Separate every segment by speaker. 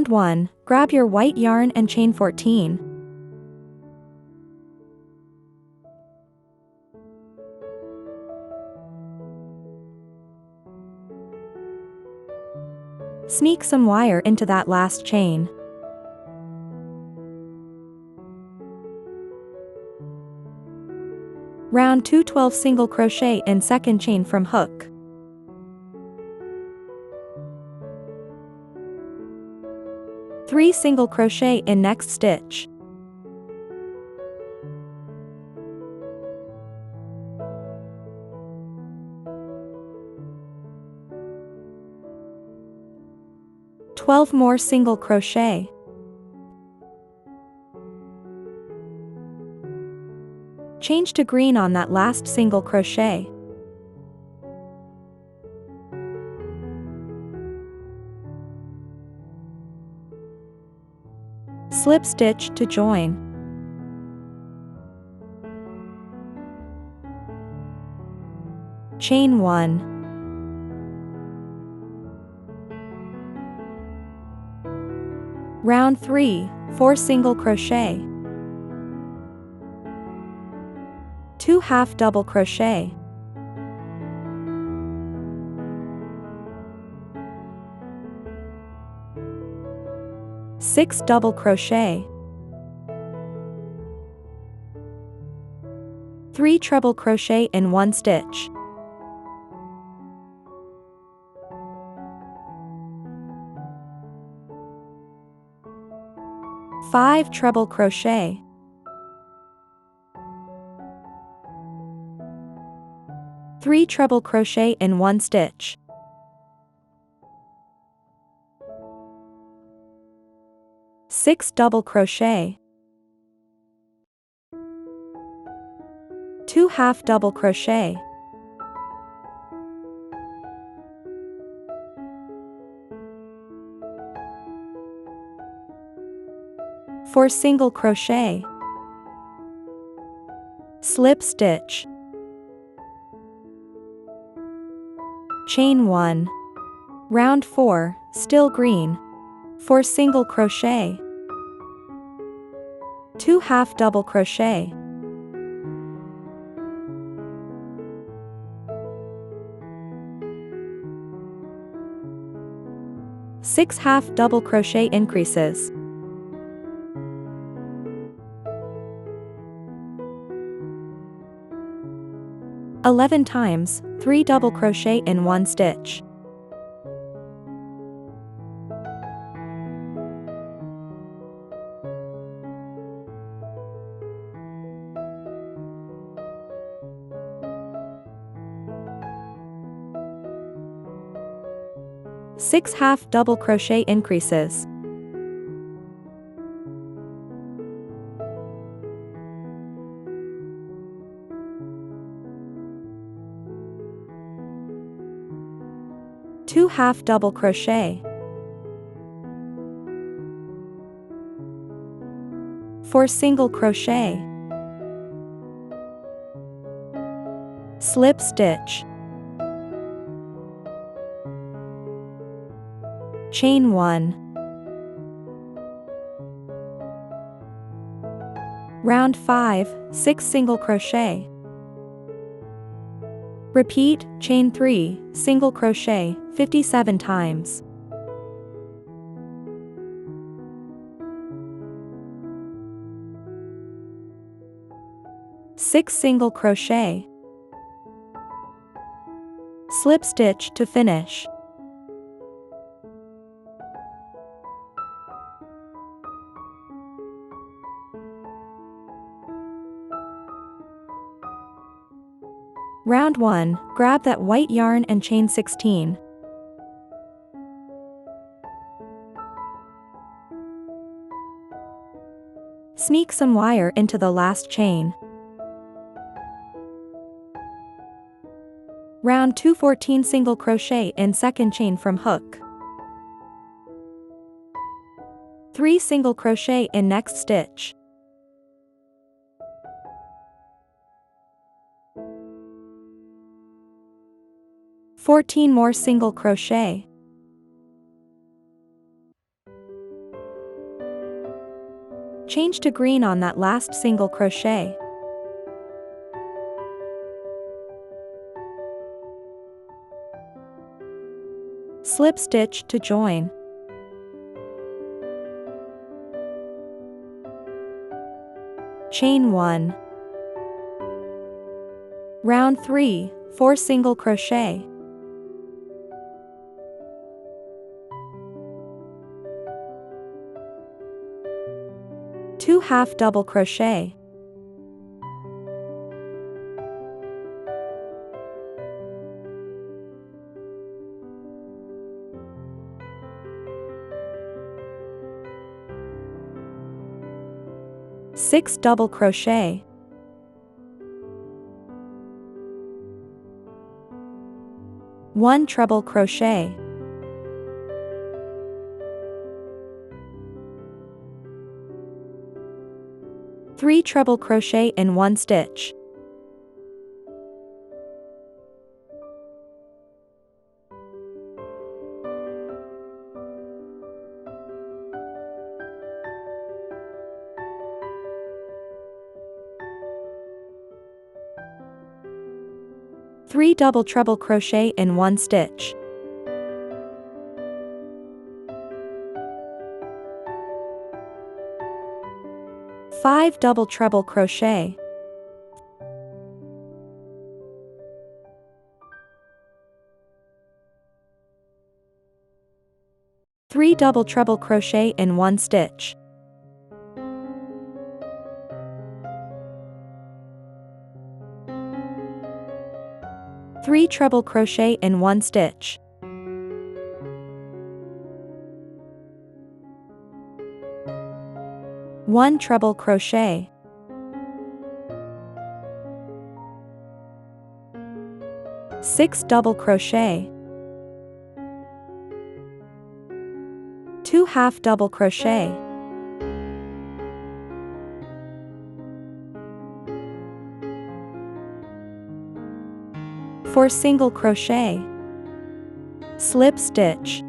Speaker 1: Round 1, grab your white yarn and chain 14. Sneak some wire into that last chain. Round 2, 12 single crochet in second chain from hook. Three single crochet in next stitch. Twelve more single crochet. Change to green on that last single crochet. Slip stitch to join. Chain 1. Round 3, 4 single crochet. 2 half double crochet. Six double crochet. 3 treble crochet in one stitch. Five treble crochet. Three treble crochet in one stitch. Six double crochet. 2 half double crochet. Four single crochet. Slip stitch. Chain 1. Round 4, still green. 4 single crochet. 2 half double crochet. Six half double crochet increases. Eleven times, 3 double crochet in one stitch. Six half double crochet increases. Two half double crochet. 4 single crochet. Slip stitch. Chain 1. Round 5, 6 single crochet. Repeat, chain 3, single crochet, 57 times. Six single crochet. Slip stitch to finish. Round 1, grab that white yarn and chain 16. Sneak some wire into the last chain. Round 2, 14 single crochet in second chain from hook. 3 single crochet in next stitch. Fourteen more single crochet. Change to green on that last single crochet. Slip stitch to join. Chain 1. Round 3, 4 single crochet. 2 half double crochet. Six double crochet. One treble crochet. Three treble crochet in one stitch. Three double treble crochet in one stitch. Five double treble crochet. Three double treble crochet in one stitch. Three treble crochet in one stitch. One treble crochet. Six double crochet. Two half double crochet. Four single crochet. Slip stitch.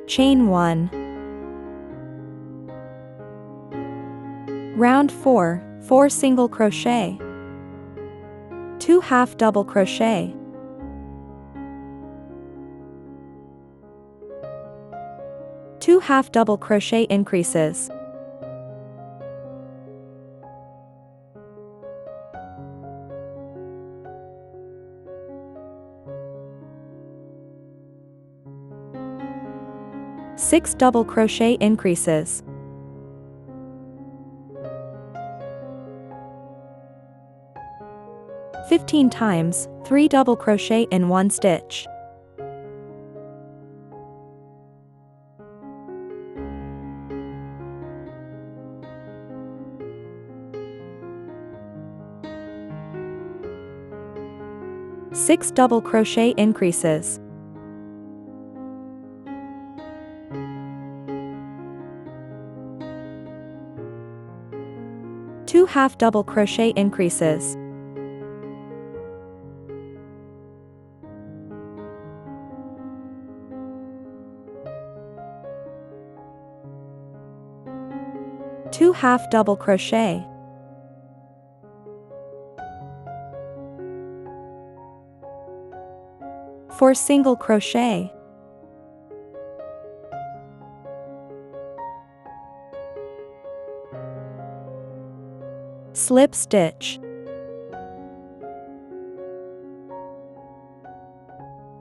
Speaker 1: Chain 1. Round 4, 4 single crochet. 2 half double crochet. Two half double crochet increases. Six double crochet increases. "15 times, 3 double crochet in one stitch. Six double crochet increases. Two half double crochet increases. Two half double crochet. Four single crochet. Slip stitch.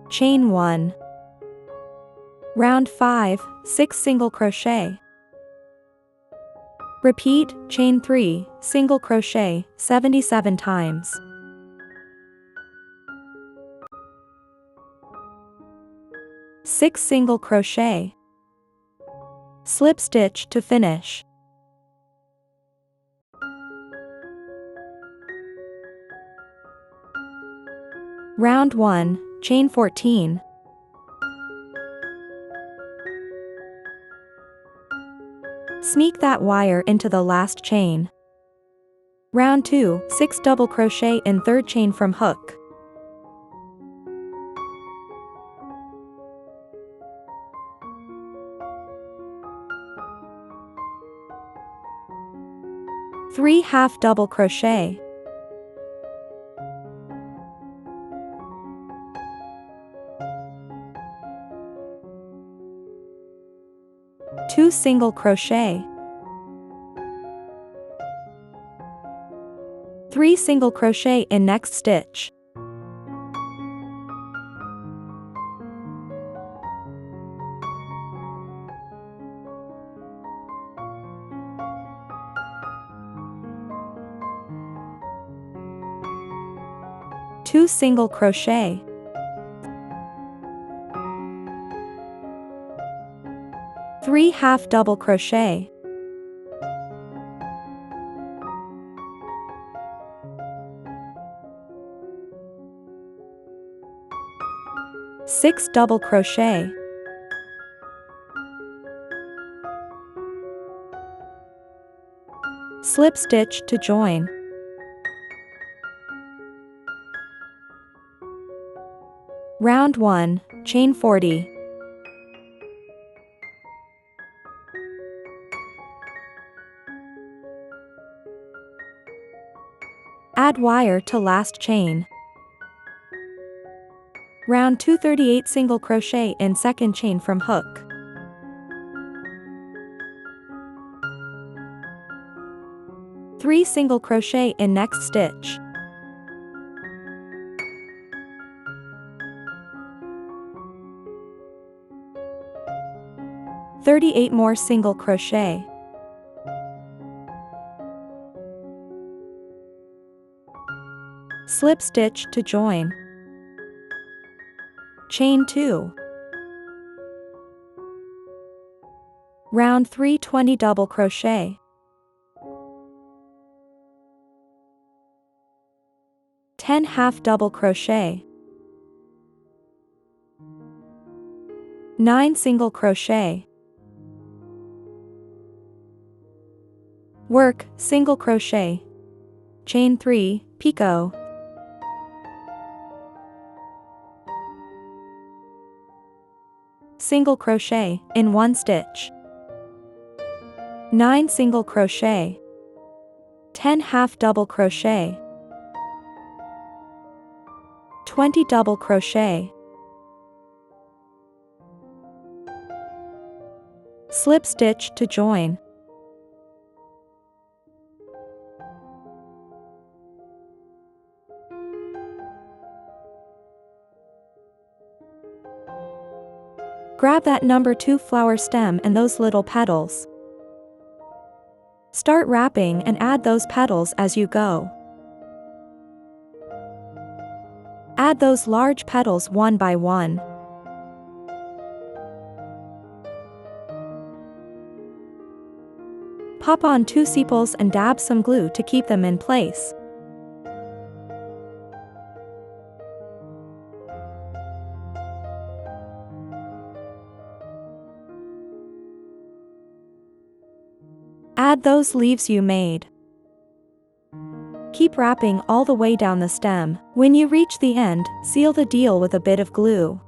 Speaker 1: Chain 1. Round 5, 6 single crochet. Repeat, chain 3, single crochet, 77 times. Six single crochet. Slip stitch to finish. Round 1, chain 14. Sneak that wire into the last chain. Round 2, 6 double crochet in third chain from hook. 3 half double crochet, 2 single crochet, 3 single crochet in next stitch, 2 single crochet, 3 half double crochet, 6 double crochet, slip stitch to join, round 1, chain 40, add wire to last chain, round 2, 38 single crochet in second chain from hook, three single crochet in next stitch, (38 more single crochet), slip stitch to join, chain 2, round 3, 20 double crochet, 10 half double crochet, 9 single crochet, work, single crochet, chain 3, picot, single crochet in one stitch, 9 single crochet, 10 half double crochet, 20 double crochet, slip stitch to join, grab that number 2 flower stem and those little petals. Start wrapping and add those petals as you go. Add those large petals one by one. Pop on 2 sepals and dab some glue to keep them in place. Add those leaves you made. Keep wrapping all the way down the stem. When you reach the end, seal the deal with a bit of glue.